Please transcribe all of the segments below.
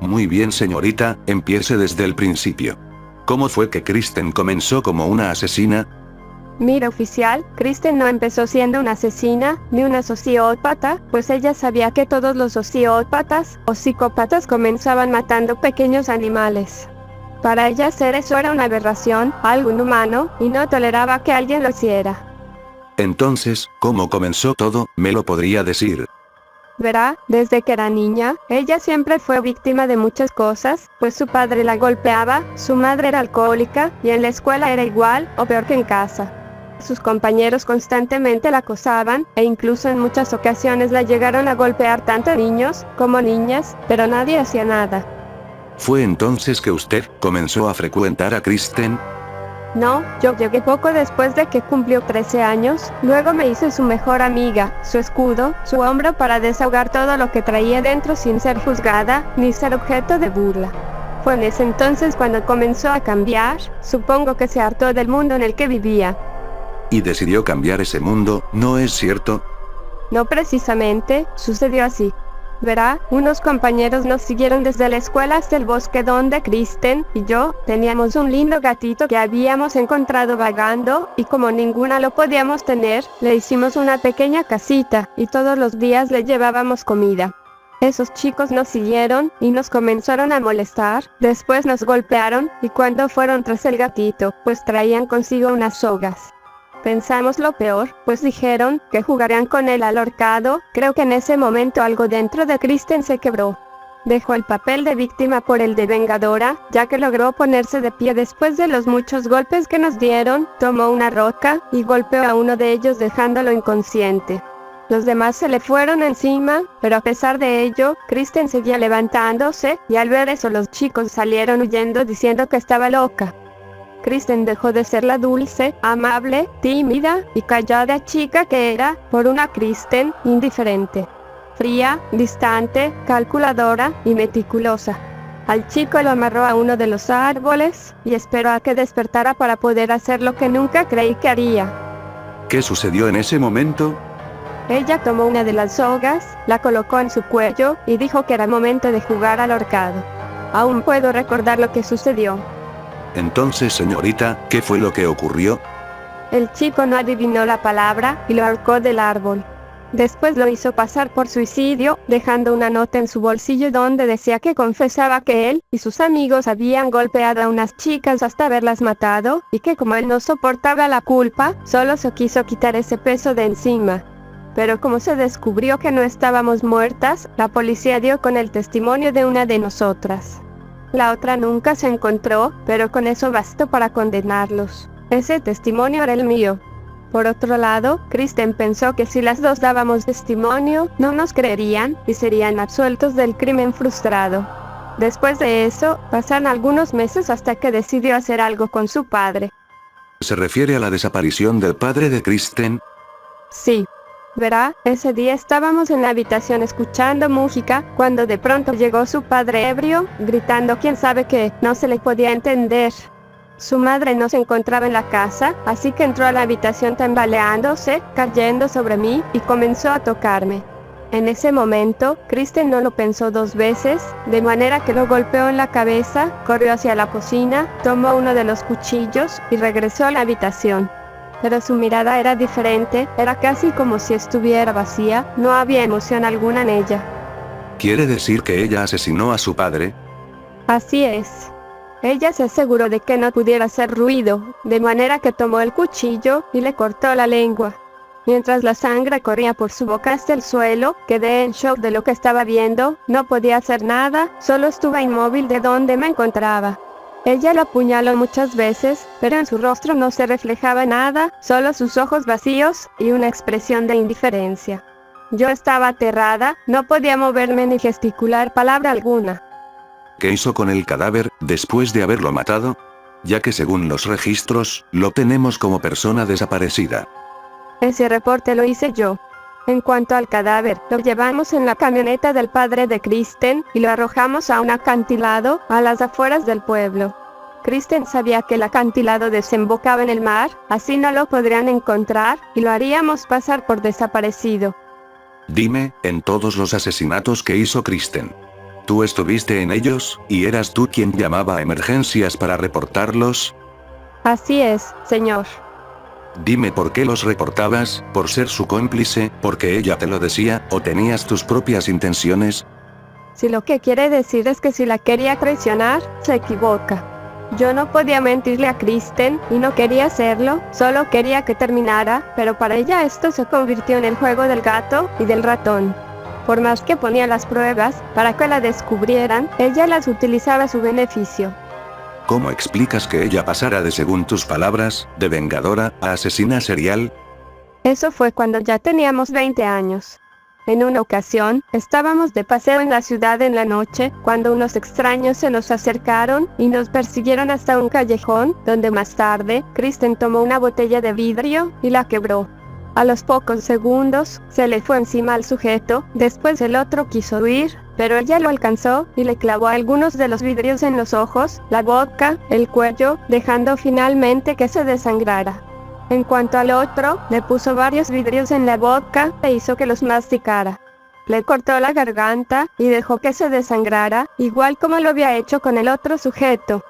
Muy bien, señorita, empiece desde el principio. ¿Cómo fue que Kristen comenzó como una asesina? Mira, oficial, Kristen no empezó siendo una asesina, ni una sociópata, pues ella sabía que todos los sociópatas o psicópatas comenzaban matando pequeños animales. Para ella hacer eso era una aberración, algo inhumano, y no toleraba que alguien lo hiciera. Entonces, ¿cómo comenzó todo? ¿Me lo podría decir? Verá, desde que era niña, ella siempre fue víctima de muchas cosas, pues su padre la golpeaba, su madre era alcohólica, y en la escuela era igual, o peor que en casa. Sus compañeros constantemente la acosaban, e incluso en muchas ocasiones la llegaron a golpear tanto niños como niñas, pero nadie hacía nada. ¿Fue entonces que usted comenzó a frecuentar a Kristen? No, yo llegué poco después de que cumplió 13 años, luego me hice su mejor amiga, su escudo, su hombro para desahogar todo lo que traía dentro sin ser juzgada, ni ser objeto de burla. Fue en ese entonces cuando comenzó a cambiar, supongo que se hartó del mundo en el que vivía. Y decidió cambiar ese mundo, ¿no es cierto? No precisamente, sucedió así. Verá, unos compañeros nos siguieron desde la escuela hasta el bosque donde Kristen y yo teníamos un lindo gatito que habíamos encontrado vagando, y como ninguna lo podíamos tener, le hicimos una pequeña casita, y todos los días le llevábamos comida. Esos chicos nos siguieron, y nos comenzaron a molestar, después nos golpearon, y cuando fueron tras el gatito, pues traían consigo unas sogas. Pensamos lo peor, pues dijeron que jugarían con él al ahorcado. Creo que en ese momento algo dentro de Kristen se quebró. Dejó el papel de víctima por el de vengadora, ya que logró ponerse de pie después de los muchos golpes que nos dieron, tomó una roca y golpeó a uno de ellos dejándolo inconsciente. Los demás se le fueron encima, pero a pesar de ello, Kristen seguía levantándose, y al ver eso los chicos salieron huyendo diciendo que estaba loca. Kristen dejó de ser la dulce, amable, tímida y callada chica que era, por una Kristen indiferente, fría, distante, calculadora y meticulosa. Al chico lo amarró a uno de los árboles y esperó a que despertara para poder hacer lo que nunca creí que haría. ¿Qué sucedió en ese momento? Ella tomó una de las sogas, la colocó en su cuello y dijo que era momento de jugar al ahorcado. Aún puedo recordar lo que sucedió. Entonces, señorita, ¿qué fue lo que ocurrió? El chico no adivinó la palabra y lo ahorcó del árbol. Después lo hizo pasar por suicidio, dejando una nota en su bolsillo donde decía que confesaba que él y sus amigos habían golpeado a unas chicas hasta haberlas matado, y que como él no soportaba la culpa, solo se quiso quitar ese peso de encima. Pero como se descubrió que no estábamos muertas, la policía dio con el testimonio de una de nosotras. La otra nunca se encontró, pero con eso bastó para condenarlos. Ese testimonio era el mío. Por otro lado, Kristen pensó que si las dos dábamos testimonio, no nos creerían, y serían absueltos del crimen frustrado. Después de eso, pasaron algunos meses hasta que decidió hacer algo con su padre. ¿Se refiere a la desaparición del padre de Kristen? Sí. Verá, ese día estábamos en la habitación escuchando música, cuando de pronto llegó su padre ebrio, gritando quién sabe qué, no se le podía entender. Su madre no se encontraba en la casa, así que entró a la habitación tambaleándose, cayendo sobre mí, y comenzó a tocarme. En ese momento, Kristen no lo pensó dos veces, de manera que lo golpeó en la cabeza, corrió hacia la cocina, tomó uno de los cuchillos, y regresó a la habitación. Pero su mirada era diferente, era casi como si estuviera vacía, no había emoción alguna en ella. ¿Quiere decir que ella asesinó a su padre? Así es. Ella se aseguró de que no pudiera hacer ruido, de manera que tomó el cuchillo y le cortó la lengua. Mientras la sangre corría por su boca hasta el suelo, quedé en shock de lo que estaba viendo, no podía hacer nada, solo estuve inmóvil de donde me encontraba. Ella lo apuñaló muchas veces, pero en su rostro no se reflejaba nada, solo sus ojos vacíos y una expresión de indiferencia. Yo estaba aterrada, no podía moverme ni gesticular palabra alguna. ¿Qué hizo con el cadáver, después de haberlo matado? Ya que según los registros, lo tenemos como persona desaparecida. Ese reporte lo hice yo. En cuanto al cadáver, lo llevamos en la camioneta del padre de Kristen, y lo arrojamos a un acantilado, a las afueras del pueblo. Kristen sabía que el acantilado desembocaba en el mar, así no lo podrían encontrar, y lo haríamos pasar por desaparecido. Dime, en todos los asesinatos que hizo Kristen, ¿Tú estuviste en ellos, y eras tú quien llamaba a emergencias para reportarlos? Así es, señor. Dime por qué los reportabas, por ser su cómplice, porque ella te lo decía, o tenías tus propias intenciones. Si lo que quiere decir es que si la quería traicionar, se equivoca. Yo no podía mentirle a Kristen, y no quería hacerlo, solo quería que terminara, pero para ella esto se convirtió en el juego del gato y del ratón. Por más que ponía las pruebas, para que la descubrieran, ella las utilizaba a su beneficio. ¿Cómo explicas que ella pasara de, según tus palabras, de vengadora, a asesina serial? Eso fue cuando ya teníamos 20 años. En una ocasión, estábamos de paseo en la ciudad en la noche, cuando unos extraños se nos acercaron y nos persiguieron hasta un callejón, donde más tarde, Kristen tomó una botella de vidrio y la quebró. A los pocos segundos, se le fue encima al sujeto, después el otro quiso huir, pero ella lo alcanzó y le clavó algunos de los vidrios en los ojos, la boca, el cuello, dejando finalmente que se desangrara. En cuanto al otro, le puso varios vidrios en la boca e hizo que los masticara. Le cortó la garganta y dejó que se desangrara, igual como lo había hecho con el otro sujeto.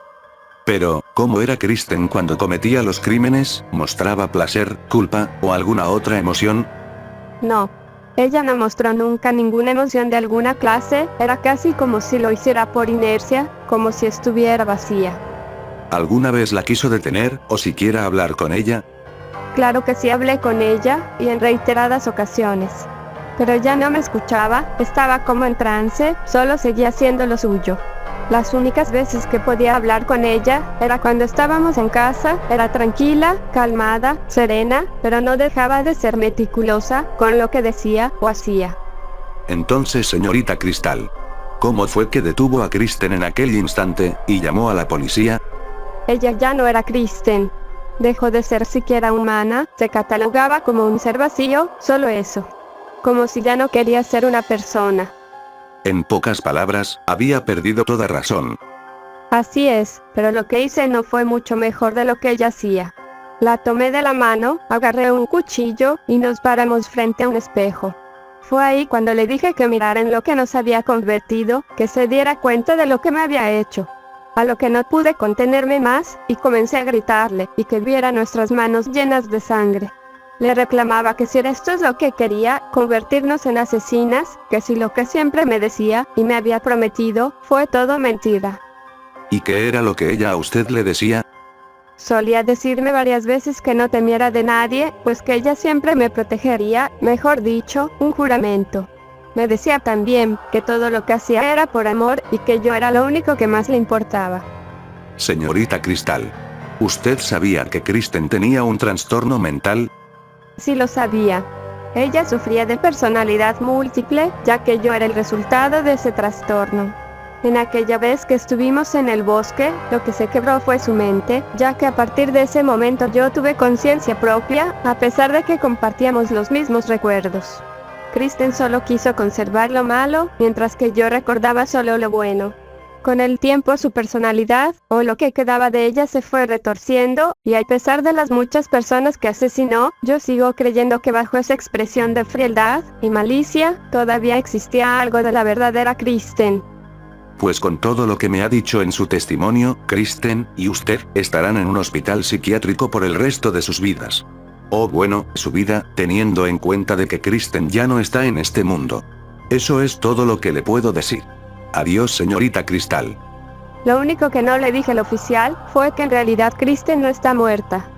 Pero, ¿cómo era Kristen cuando cometía los crímenes? ¿Mostraba placer, culpa, o alguna otra emoción? No. Ella no mostró nunca ninguna emoción de alguna clase, era casi como si lo hiciera por inercia, como si estuviera vacía. ¿Alguna vez la quiso detener, o siquiera hablar con ella? Claro que sí hablé con ella, y en reiteradas ocasiones. Pero ella no me escuchaba, estaba como en trance, solo seguía haciendo lo suyo. Las únicas veces que podía hablar con ella, era cuando estábamos en casa, era tranquila, calmada, serena, pero no dejaba de ser meticulosa con lo que decía o hacía. Entonces, señorita Cristal, ¿cómo fue que detuvo a Kristen en aquel instante, y llamó a la policía? Ella ya no era Kristen. Dejó de ser siquiera humana, se catalogaba como un ser vacío, solo eso. Como si ya no quería ser una persona. En pocas palabras, había perdido toda razón. Así es, pero lo que hice no fue mucho mejor de lo que ella hacía. La tomé de la mano, agarré un cuchillo, y nos paramos frente a un espejo. Fue ahí cuando le dije que mirara en lo que nos había convertido, que se diera cuenta de lo que me había hecho. A lo que no pude contenerme más, y comencé a gritarle, y que viera nuestras manos llenas de sangre. Le reclamaba que si esto es lo que quería, convertirnos en asesinas, que si lo que siempre me decía, y me había prometido, fue todo mentira. ¿Y qué era lo que ella a usted le decía? Solía decirme varias veces que no temiera de nadie, pues que ella siempre me protegería, mejor dicho, un juramento. Me decía también que todo lo que hacía era por amor, y que yo era lo único que más le importaba. Señorita Cristal, ¿usted sabía que Kristen tenía un trastorno mental? Sí lo sabía. Ella sufría de personalidad múltiple, ya que yo era el resultado de ese trastorno. En aquella vez que estuvimos en el bosque, lo que se quebró fue su mente, ya que a partir de ese momento yo tuve conciencia propia, a pesar de que compartíamos los mismos recuerdos. Kristen solo quiso conservar lo malo, mientras que yo recordaba solo lo bueno. Con el tiempo su personalidad, o lo que quedaba de ella, se fue retorciendo, y a pesar de las muchas personas que asesinó, yo sigo creyendo que bajo esa expresión de frialdad y malicia, todavía existía algo de la verdadera Kristen. Pues con todo lo que me ha dicho en su testimonio, Kristen y usted estarán en un hospital psiquiátrico por el resto de sus vidas. O bueno, su vida, teniendo en cuenta de que Kristen ya no está en este mundo. Eso es todo lo que le puedo decir. Adiós, señorita Cristal. Lo único que no le dije al oficial fue que en realidad Kristen no está muerta.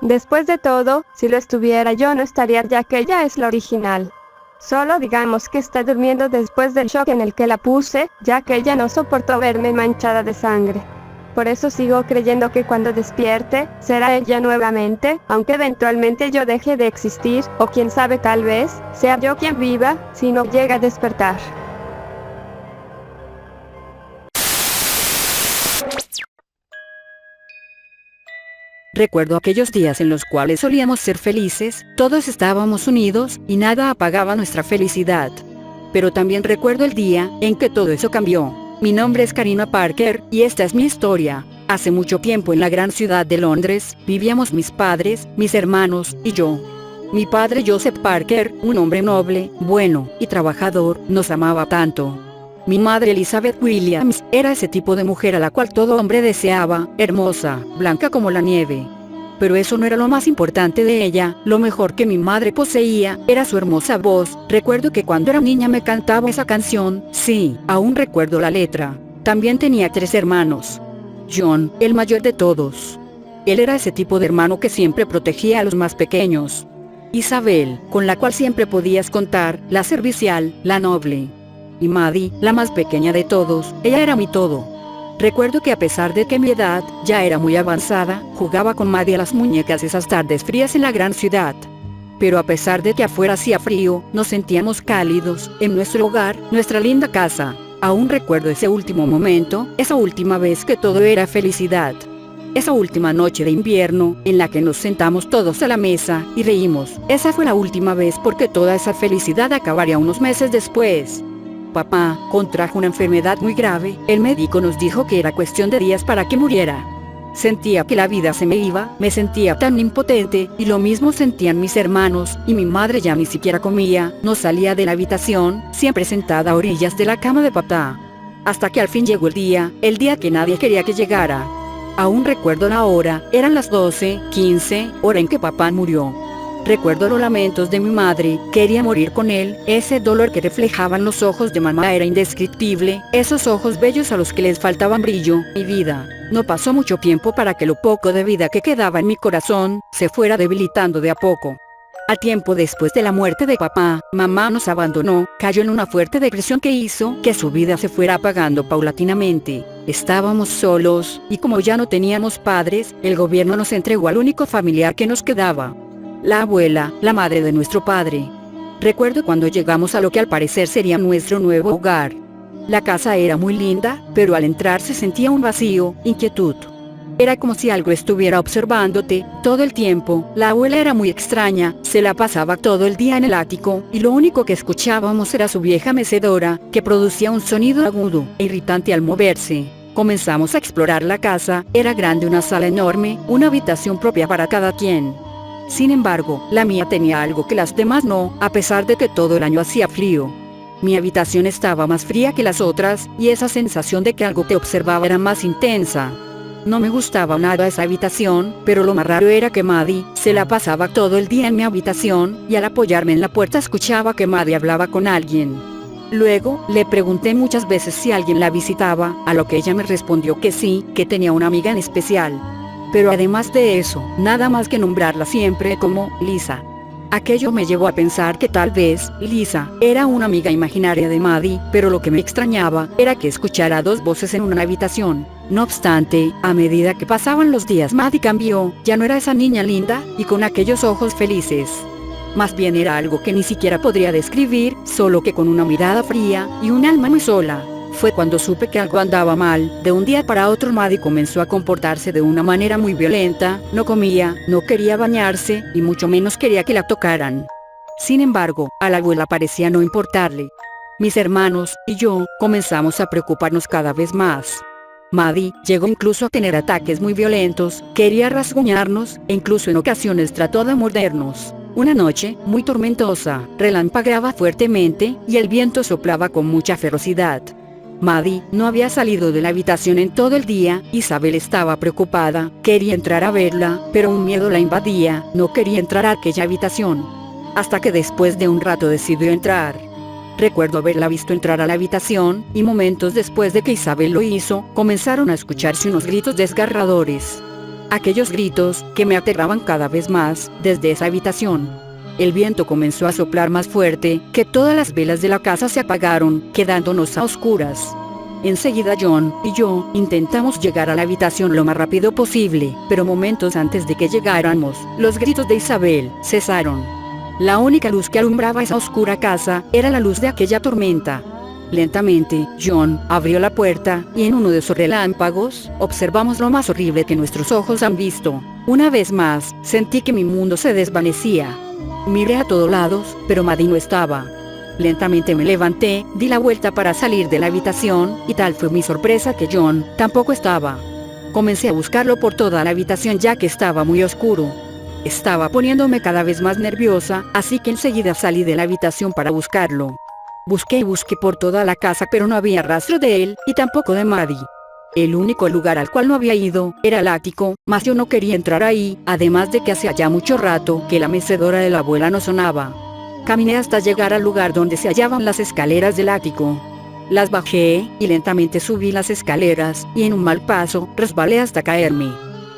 Después de todo, si lo estuviera yo no estaría, ya que ella es la original. Solo digamos que está durmiendo después del shock en el que la puse, ya que ella no soportó verme manchada de sangre. Por eso sigo creyendo que cuando despierte, será ella nuevamente, aunque eventualmente yo deje de existir, o quién sabe, tal vez, sea yo quien viva, si no llega a despertar. Recuerdo aquellos días en los cuales solíamos ser felices, todos estábamos unidos, y nada apagaba nuestra felicidad. Pero también recuerdo el día en que todo eso cambió. Mi nombre es Karina Parker, y esta es mi historia. Hace mucho tiempo en la gran ciudad de Londres, vivíamos mis padres, mis hermanos, y yo. Mi padre Joseph Parker, un hombre noble, bueno, y trabajador, nos amaba tanto. Mi madre Elizabeth Williams era ese tipo de mujer a la cual todo hombre deseaba, hermosa, blanca como la nieve. Pero eso no era lo más importante de ella, lo mejor que mi madre poseía, era su hermosa voz. Recuerdo que cuando era niña me cantaba esa canción, sí, aún recuerdo la letra. También tenía 3 hermanos. John, el mayor de todos. Él era ese tipo de hermano que siempre protegía a los más pequeños. Isabel, con la cual siempre podías contar, la servicial, la noble. Y Maddie, la más pequeña de todos, ella era mi todo. Recuerdo que a pesar de que mi edad ya era muy avanzada, jugaba con Maddie a las muñecas esas tardes frías en la gran ciudad. Pero a pesar de que afuera hacía frío, nos sentíamos cálidos, en nuestro hogar, nuestra linda casa. Aún recuerdo ese último momento, esa última vez que todo era felicidad. Esa última noche de invierno, en la que nos sentamos todos a la mesa, y reímos. Esa fue la última vez porque toda esa felicidad acabaría unos meses después. Papá contrajo una enfermedad muy grave, el médico nos dijo que era cuestión de días para que muriera. Sentía que la vida se me iba, me sentía tan impotente, y lo mismo sentían mis hermanos, y mi madre ya ni siquiera comía, no salía de la habitación, siempre sentada a orillas de la cama de papá. Hasta que al fin llegó el día que nadie quería que llegara. Aún recuerdo la hora, eran las 12:15, hora en que papá murió. Recuerdo los lamentos de mi madre, quería morir con él, ese dolor que reflejaban los ojos de mamá era indescriptible, esos ojos bellos a los que les faltaban brillo y vida. No pasó mucho tiempo para que lo poco de vida que quedaba en mi corazón, se fuera debilitando de a poco. A tiempo después de la muerte de papá, mamá nos abandonó, cayó en una fuerte depresión que hizo que su vida se fuera apagando paulatinamente. Estábamos solos, y como ya no teníamos padres, el gobierno nos entregó al único familiar que nos quedaba. La abuela, la madre de nuestro padre. Recuerdo cuando llegamos a lo que al parecer sería nuestro nuevo hogar. La casa era muy linda, pero al entrar se sentía un vacío, inquietud. Era como si algo estuviera observándote todo el tiempo. La abuela era muy extraña, se la pasaba todo el día en el ático, y lo único que escuchábamos era su vieja mecedora, que producía un sonido agudo e irritante al moverse. Comenzamos a explorar la casa, era grande, una sala enorme, una habitación propia para cada quien. Sin embargo, la mía tenía algo que las demás no, a pesar de que todo el año hacía frío. Mi habitación estaba más fría que las otras, y esa sensación de que algo te observaba era más intensa. No me gustaba nada esa habitación, pero lo más raro era que Maddie se la pasaba todo el día en mi habitación, y al apoyarme en la puerta escuchaba que Maddie hablaba con alguien. Luego, le pregunté muchas veces si alguien la visitaba, a lo que ella me respondió que sí, que tenía una amiga en especial. Pero además de eso, nada más que nombrarla siempre como Lisa. Aquello me llevó a pensar que tal vez Lisa era una amiga imaginaria de Maddie, pero lo que me extrañaba era que escuchara 2 voces en una habitación. No obstante, a medida que pasaban los días, Maddie cambió, ya no era esa niña linda y con aquellos ojos felices. Más bien era algo que ni siquiera podría describir, solo que con una mirada fría y un alma muy sola. Fue cuando supe que algo andaba mal. De un día para otro Maddie comenzó a comportarse de una manera muy violenta, no comía, no quería bañarse, y mucho menos quería que la tocaran. Sin embargo, a la abuela parecía no importarle. Mis hermanos y yo comenzamos a preocuparnos cada vez más. Maddie llegó incluso a tener ataques muy violentos, quería rasguñarnos, e incluso en ocasiones trató de mordernos. Una noche, muy tormentosa, relampagueaba fuertemente, y el viento soplaba con mucha ferocidad. Maddie no había salido de la habitación en todo el día. Isabel estaba preocupada, quería entrar a verla, pero un miedo la invadía, no quería entrar a aquella habitación. Hasta que después de un rato decidió entrar. Recuerdo haberla visto entrar a la habitación, y momentos después de que Isabel lo hizo, comenzaron a escucharse unos gritos desgarradores. Aquellos gritos, que me aterraban cada vez más, desde esa habitación. El viento comenzó a soplar más fuerte, que todas las velas de la casa se apagaron, quedándonos a oscuras. Enseguida John y yo intentamos llegar a la habitación lo más rápido posible, pero momentos antes de que llegáramos, los gritos de Isabel cesaron. La única luz que alumbraba esa oscura casa era la luz de aquella tormenta. Lentamente, John abrió la puerta, y en uno de esos relámpagos, observamos lo más horrible que nuestros ojos han visto. Una vez más, sentí que mi mundo se desvanecía. Miré a todos lados, pero Maddie no estaba. Lentamente me levanté, di la vuelta para salir de la habitación, y tal fue mi sorpresa que John tampoco estaba. Comencé a buscarlo por toda la habitación ya que estaba muy oscuro. Estaba poniéndome cada vez más nerviosa, así que enseguida salí de la habitación para buscarlo. Busqué y busqué por toda la casa, pero no había rastro de él, y tampoco de Maddie. El único lugar al cual no había ido era el ático, mas yo no quería entrar ahí, además de que hacía ya mucho rato que la mecedora de la abuela no sonaba. Caminé hasta llegar al lugar donde se hallaban las escaleras del ático. Las bajé, y lentamente subí las escaleras, y en un mal paso, resbalé hasta caerme.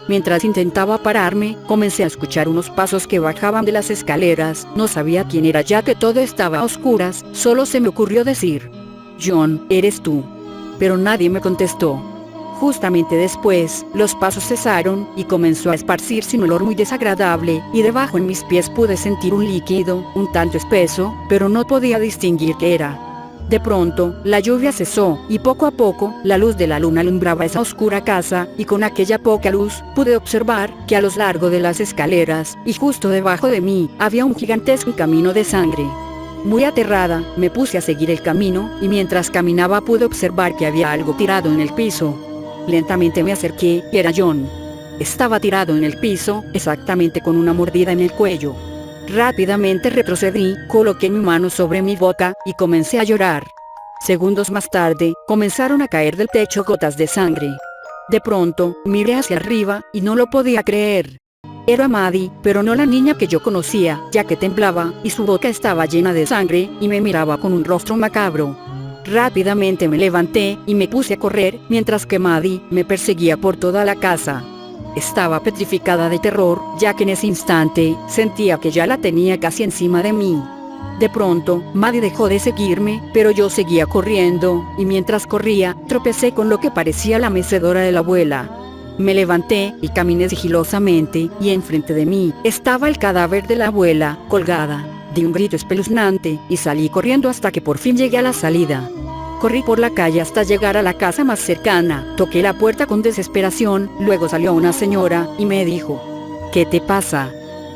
Mientras intentaba pararme, comencé a escuchar unos pasos que bajaban de las escaleras. No sabía quién era ya que todo estaba a oscuras, solo se me ocurrió decir: «John, ¿eres tú?». Pero nadie me contestó. Justamente después, los pasos cesaron, y comenzó a esparcirse un olor muy desagradable, y debajo en mis pies pude sentir un líquido, un tanto espeso, pero no podía distinguir qué era. De pronto, la lluvia cesó, y poco a poco, la luz de la luna alumbraba esa oscura casa, y con aquella poca luz, pude observar que a lo largo de las escaleras, y justo debajo de mí, había un gigantesco camino de sangre. Muy aterrada, me puse a seguir el camino, y mientras caminaba pude observar que había algo tirado en el piso. Lentamente me acerqué, y era John. Estaba tirado en el piso, exactamente con una mordida en el cuello. Rápidamente retrocedí, coloqué mi mano sobre mi boca, y comencé a llorar. Segundos más tarde, comenzaron a caer del techo gotas de sangre. De pronto, miré hacia arriba, y no lo podía creer. Era Maddie, pero no la niña que yo conocía, ya que temblaba, y su boca estaba llena de sangre, y me miraba con un rostro macabro. Rápidamente me levanté, y me puse a correr, mientras que Maddie me perseguía por toda la casa. Estaba petrificada de terror, ya que en ese instante, sentía que ya la tenía casi encima de mí. De pronto, Maddie dejó de seguirme, pero yo seguía corriendo, y mientras corría, tropecé con lo que parecía la mecedora de la abuela. Me levanté, y caminé sigilosamente, y enfrente de mí, estaba el cadáver de la abuela, colgada. Di un grito espeluznante, y salí corriendo hasta que por fin llegué a la salida. Corrí por la calle hasta llegar a la casa más cercana, toqué la puerta con desesperación, luego salió una señora, y me dijo: «¿Qué te pasa?».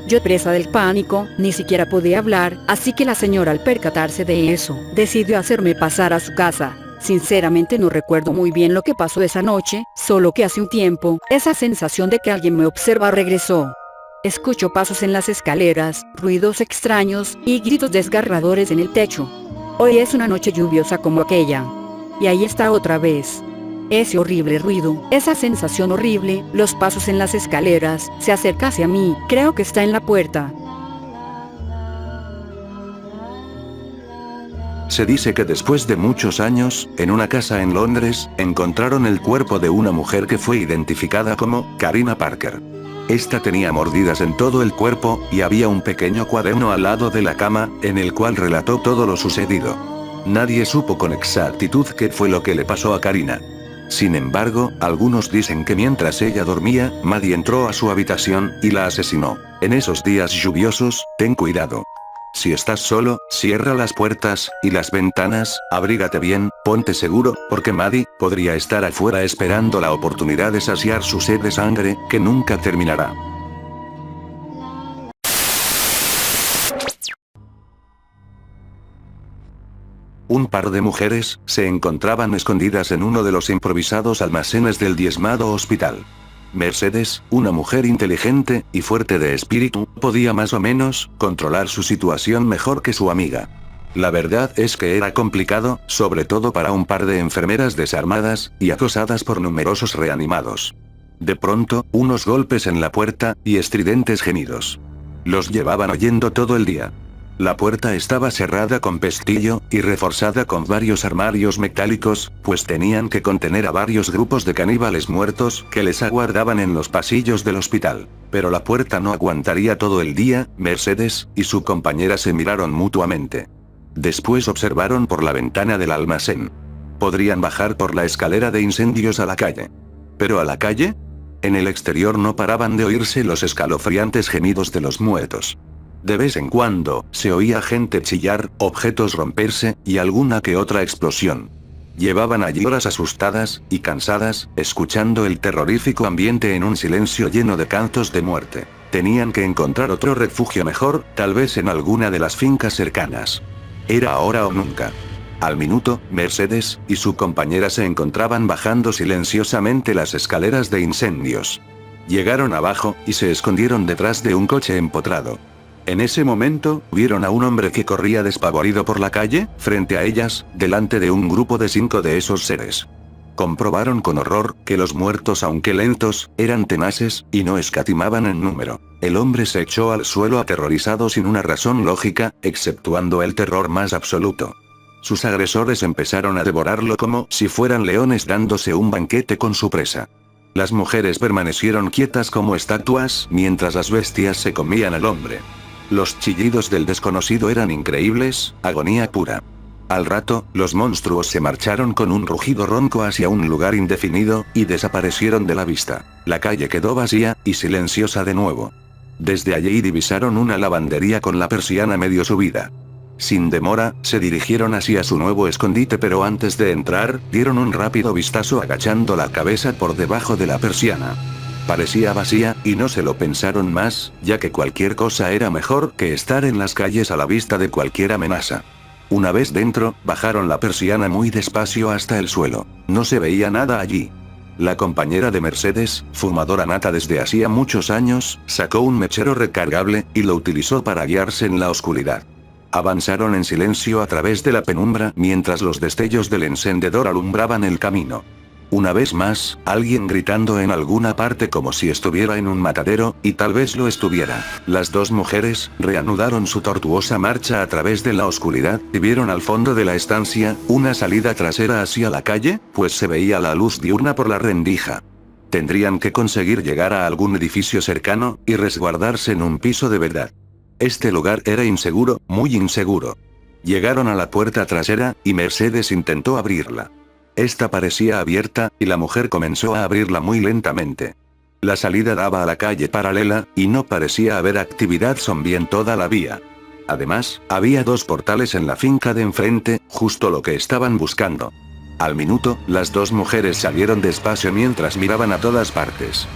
Yo, presa del pánico, ni siquiera podía hablar, así que la señora, al percatarse de eso, decidió hacerme pasar a su casa. Sinceramente no recuerdo muy bien lo que pasó esa noche, solo que hace un tiempo, esa sensación de que alguien me observa regresó. Escucho pasos en las escaleras, ruidos extraños, y gritos desgarradores en el techo. Hoy es una noche lluviosa como aquella. Y ahí está otra vez. Ese horrible ruido, esa sensación horrible, los pasos en las escaleras, se acerca hacia mí, creo que está en la puerta. Se dice que después de muchos años, en una casa en Londres, encontraron el cuerpo de una mujer que fue identificada como Karina Parker. Esta tenía mordidas en todo el cuerpo, y había un pequeño cuaderno al lado de la cama, en el cual relató todo lo sucedido. Nadie supo con exactitud qué fue lo que le pasó a Karina. Sin embargo, algunos dicen que mientras ella dormía, Maddie entró a su habitación, y la asesinó. En esos días lluviosos, ten cuidado. Si estás solo, cierra las puertas y las ventanas, abrígate bien, ponte seguro, porque Maddie podría estar afuera esperando la oportunidad de saciar su sed de sangre, que nunca terminará. Un par de mujeres se encontraban escondidas en uno de los improvisados almacenes del diezmado hospital. Mercedes, una mujer inteligente y fuerte de espíritu, podía más o menos controlar su situación mejor que su amiga. La verdad es que era complicado, sobre todo para un par de enfermeras desarmadas y acosadas por numerosos reanimados. De pronto, unos golpes en la puerta y estridentes gemidos. Los llevaban oyendo todo el día. La puerta estaba cerrada con pestillo, y reforzada con varios armarios metálicos, pues tenían que contener a varios grupos de caníbales muertos que les aguardaban en los pasillos del hospital. Pero la puerta no aguantaría todo el día. Mercedes y su compañera se miraron mutuamente. Después observaron por la ventana del almacén. Podrían bajar por la escalera de incendios a la calle. ¿Pero a la calle? En el exterior no paraban de oírse los escalofriantes gemidos de los muertos. De vez en cuando, se oía gente chillar, objetos romperse, y alguna que otra explosión. Llevaban allí horas asustadas y cansadas, escuchando el terrorífico ambiente en un silencio lleno de cantos de muerte. Tenían que encontrar otro refugio mejor, tal vez en alguna de las fincas cercanas. Era ahora o nunca. Al minuto, Mercedes y su compañera se encontraban bajando silenciosamente las escaleras de incendios. Llegaron abajo, y se escondieron detrás de un coche empotrado. En ese momento, vieron a un hombre que corría despavorido por la calle, frente a ellas, delante de un grupo de 5 de esos seres. Comprobaron con horror que los muertos, aunque lentos, eran tenaces, y no escatimaban en número. El hombre se echó al suelo aterrorizado sin una razón lógica, exceptuando el terror más absoluto. Sus agresores empezaron a devorarlo como si fueran leones dándose un banquete con su presa. Las mujeres permanecieron quietas como estatuas mientras las bestias se comían al hombre. Los chillidos del desconocido eran increíbles, agonía pura. Al rato, los monstruos se marcharon con un rugido ronco hacia un lugar indefinido, y desaparecieron de la vista. La calle quedó vacía, y silenciosa de nuevo. Desde allí divisaron una lavandería con la persiana medio subida. Sin demora, se dirigieron hacia su nuevo escondite, pero antes de entrar, dieron un rápido vistazo agachando la cabeza por debajo de la persiana. Parecía vacía, y no se lo pensaron más, ya que cualquier cosa era mejor que estar en las calles a la vista de cualquier amenaza. Una vez dentro, bajaron la persiana muy despacio hasta el suelo. No se veía nada allí. La compañera de Mercedes, fumadora nata desde hacía muchos años, sacó un mechero recargable, y lo utilizó para guiarse en la oscuridad. Avanzaron en silencio a través de la penumbra mientras los destellos del encendedor alumbraban el camino. Una vez más, alguien gritando en alguna parte como si estuviera en un matadero, y tal vez lo estuviera. Las dos mujeres reanudaron su tortuosa marcha a través de la oscuridad, y vieron al fondo de la estancia una salida trasera hacia la calle, pues se veía la luz diurna por la rendija. Tendrían que conseguir llegar a algún edificio cercano, y resguardarse en un piso de verdad. Este lugar era inseguro, muy inseguro. Llegaron a la puerta trasera, y Mercedes intentó abrirla. Esta parecía abierta, y la mujer comenzó a abrirla muy lentamente. La salida daba a la calle paralela, y no parecía haber actividad zombie en toda la vía. Además, había 2 portales en la finca de enfrente, justo lo que estaban buscando. Al minuto, las dos mujeres salieron despacio mientras miraban a todas partes.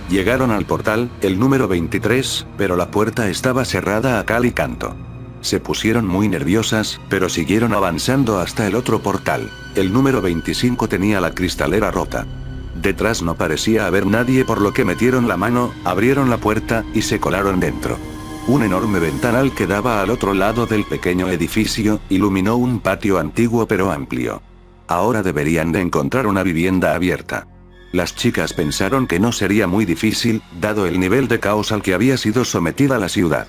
Llegaron al portal, el número 23, pero la puerta estaba cerrada a cal y canto. Se pusieron muy nerviosas, pero siguieron avanzando hasta el otro portal. El número 25 tenía la cristalera rota. Detrás no parecía haber nadie, por lo que metieron la mano, abrieron la puerta, y se colaron dentro. Un enorme ventanal que daba al otro lado del pequeño edificio, iluminó un patio antiguo pero amplio. Ahora deberían de encontrar una vivienda abierta. Las chicas pensaron que no sería muy difícil, dado el nivel de caos al que había sido sometida la ciudad.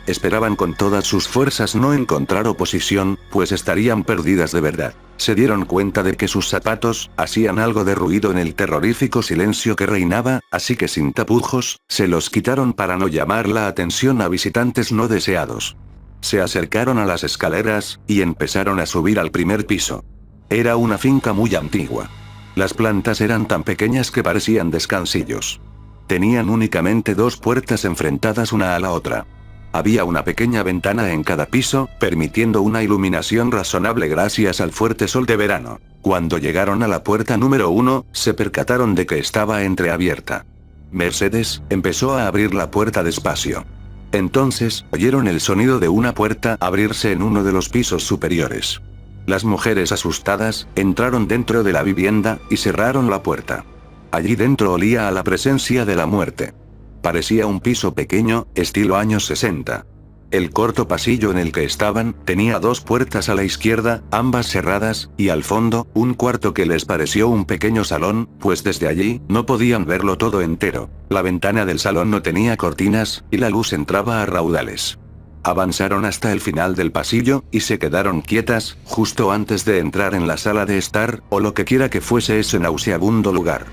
Esperaban con todas sus fuerzas no encontrar oposición, pues estarían perdidas de verdad. Se dieron cuenta de que sus zapatos hacían algo de ruido en el terrorífico silencio que reinaba, así que sin tapujos, se los quitaron para no llamar la atención a visitantes no deseados. Se acercaron a las escaleras, y empezaron a subir al primer piso. Era una finca muy antigua. Las plantas eran tan pequeñas que parecían descansillos. Tenían únicamente 2 puertas enfrentadas una a la otra. Había una pequeña ventana en cada piso, permitiendo una iluminación razonable gracias al fuerte sol de verano. Cuando llegaron a la puerta número 1, se percataron de que estaba entreabierta. Mercedes empezó a abrir la puerta despacio. Entonces, oyeron el sonido de una puerta abrirse en uno de los pisos superiores. Las mujeres asustadas, entraron dentro de la vivienda, y cerraron la puerta. Allí dentro olía a la presencia de la muerte. Parecía un piso pequeño, estilo años 60. El corto pasillo en el que estaban, tenía 2 puertas a la izquierda, ambas cerradas, y al fondo, un cuarto que les pareció un pequeño salón, pues desde allí, no podían verlo todo entero. La ventana del salón no tenía cortinas, y la luz entraba a raudales. Avanzaron hasta el final del pasillo, y se quedaron quietas, justo antes de entrar en la sala de estar, o lo que quiera que fuese ese nauseabundo lugar.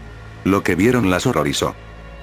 Lo que vieron las horrorizó.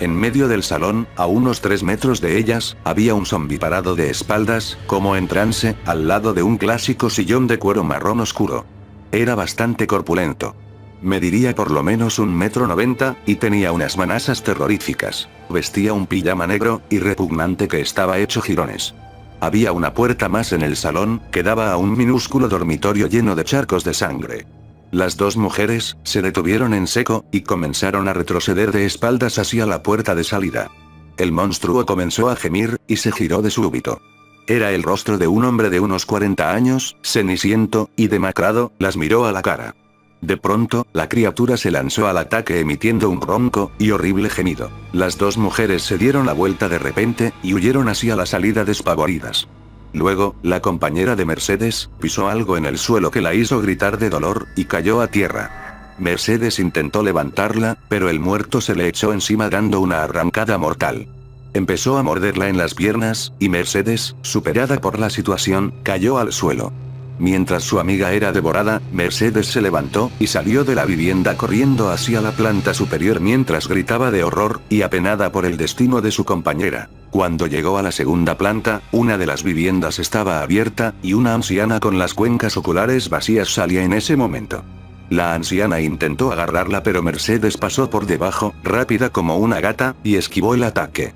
En medio del salón, a unos 3 metros de ellas, había un zombi parado de espaldas, como en trance, al lado de un clásico sillón de cuero marrón oscuro. Era bastante corpulento. Mediría por lo menos 1,90 m, y tenía unas manazas terroríficas. Vestía un pijama negro, y repugnante que estaba hecho jirones. Había una puerta más en el salón, que daba a un minúsculo dormitorio lleno de charcos de sangre. Las dos mujeres se detuvieron en seco, y comenzaron a retroceder de espaldas hacia la puerta de salida. El monstruo comenzó a gemir, y se giró de súbito. Era el rostro de un hombre de unos 40 años, ceniciento, y demacrado, las miró a la cara. De pronto, la criatura se lanzó al ataque emitiendo un ronco y horrible gemido. Las dos mujeres se dieron la vuelta de repente, y huyeron hacia la salida despavoridas. Luego, la compañera de Mercedes, pisó algo en el suelo que la hizo gritar de dolor, y cayó a tierra. Mercedes intentó levantarla, pero el muerto se le echó encima dando una arrancada mortal. Empezó a morderla en las piernas, y Mercedes, superada por la situación, cayó al suelo. Mientras su amiga era devorada, Mercedes se levantó, y salió de la vivienda corriendo hacia la planta superior mientras gritaba de horror, y apenada por el destino de su compañera. Cuando llegó a la segunda planta, una de las viviendas estaba abierta, y una anciana con las cuencas oculares vacías salía en ese momento. La anciana intentó agarrarla pero Mercedes pasó por debajo, rápida como una gata, y esquivó el ataque.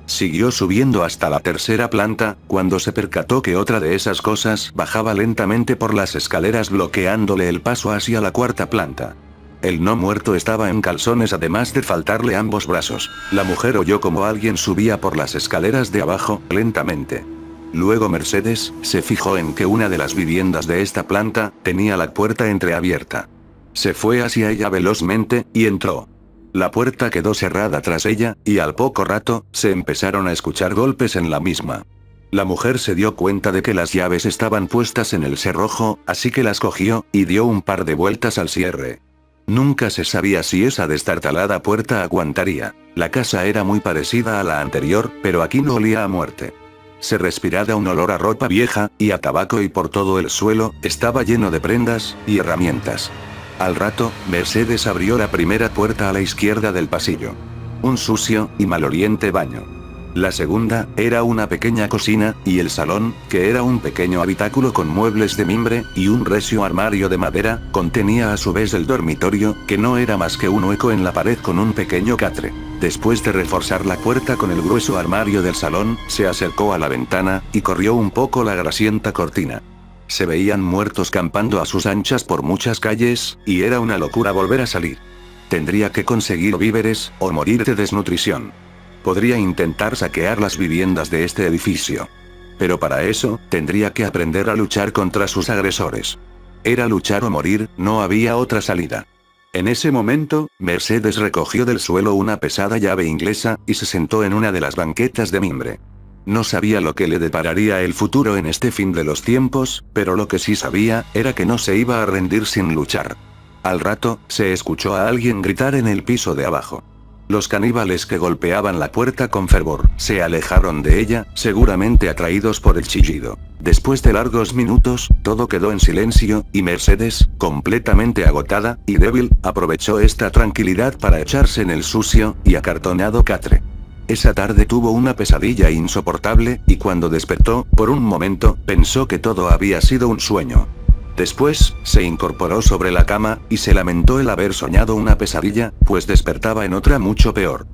Siguió subiendo hasta la tercera planta, cuando se percató que otra de esas cosas bajaba lentamente por las escaleras bloqueándole el paso hacia la cuarta planta. El no muerto estaba en calzones además de faltarle ambos brazos. La mujer oyó como alguien subía por las escaleras de abajo, lentamente. Luego Mercedes se fijó en que una de las viviendas de esta planta tenía la puerta entreabierta. Se fue hacia ella velozmente, y entró. La puerta quedó cerrada tras ella, y al poco rato, se empezaron a escuchar golpes en la misma. La mujer se dio cuenta de que las llaves estaban puestas en el cerrojo, así que las cogió, y dio un par de vueltas al cierre. Nunca se sabía si esa destartalada puerta aguantaría. La casa era muy parecida a la anterior, pero aquí no olía a muerte. Se respiraba un olor a ropa vieja, y a tabaco y por todo el suelo, estaba lleno de prendas, y herramientas. Al rato, Mercedes abrió la primera puerta a la izquierda del pasillo. Un sucio y maloliente baño. La segunda, era una pequeña cocina, y el salón, que era un pequeño habitáculo con muebles de mimbre, y un recio armario de madera, contenía a su vez el dormitorio, que no era más que un hueco en la pared con un pequeño catre. Después de reforzar la puerta con el grueso armario del salón, se acercó a la ventana, y corrió un poco la grasienta cortina. Se veían muertos campando a sus anchas por muchas calles, y era una locura volver a salir. Tendría que conseguir víveres, o morir de desnutrición. Podría intentar saquear las viviendas de este edificio. Pero para eso, tendría que aprender a luchar contra sus agresores. Era luchar o morir, no había otra salida. En ese momento, Mercedes recogió del suelo una pesada llave inglesa, y se sentó en una de las banquetas de mimbre. No sabía lo que le depararía el futuro en este fin de los tiempos, pero lo que sí sabía, era que no se iba a rendir sin luchar. Al rato, se escuchó a alguien gritar en el piso de abajo. Los caníbales que golpeaban la puerta con fervor, se alejaron de ella, seguramente atraídos por el chillido. Después de largos minutos, todo quedó en silencio, y Mercedes, completamente agotada y débil, aprovechó esta tranquilidad para echarse en el sucio y acartonado catre. Esa tarde tuvo una pesadilla insoportable, y cuando despertó, por un momento, pensó que todo había sido un sueño. Después, se incorporó sobre la cama, y se lamentó el haber soñado una pesadilla, pues despertaba en otra mucho peor.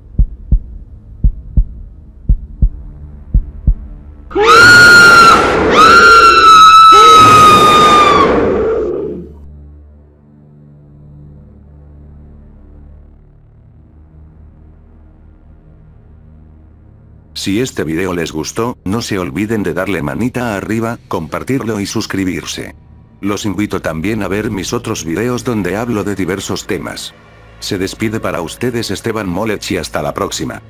Si este video les gustó, no se olviden de darle manita arriba, compartirlo y suscribirse. Los invito también a ver mis otros videos donde hablo de diversos temas. Se despide para ustedes Esteban Molech y hasta la próxima.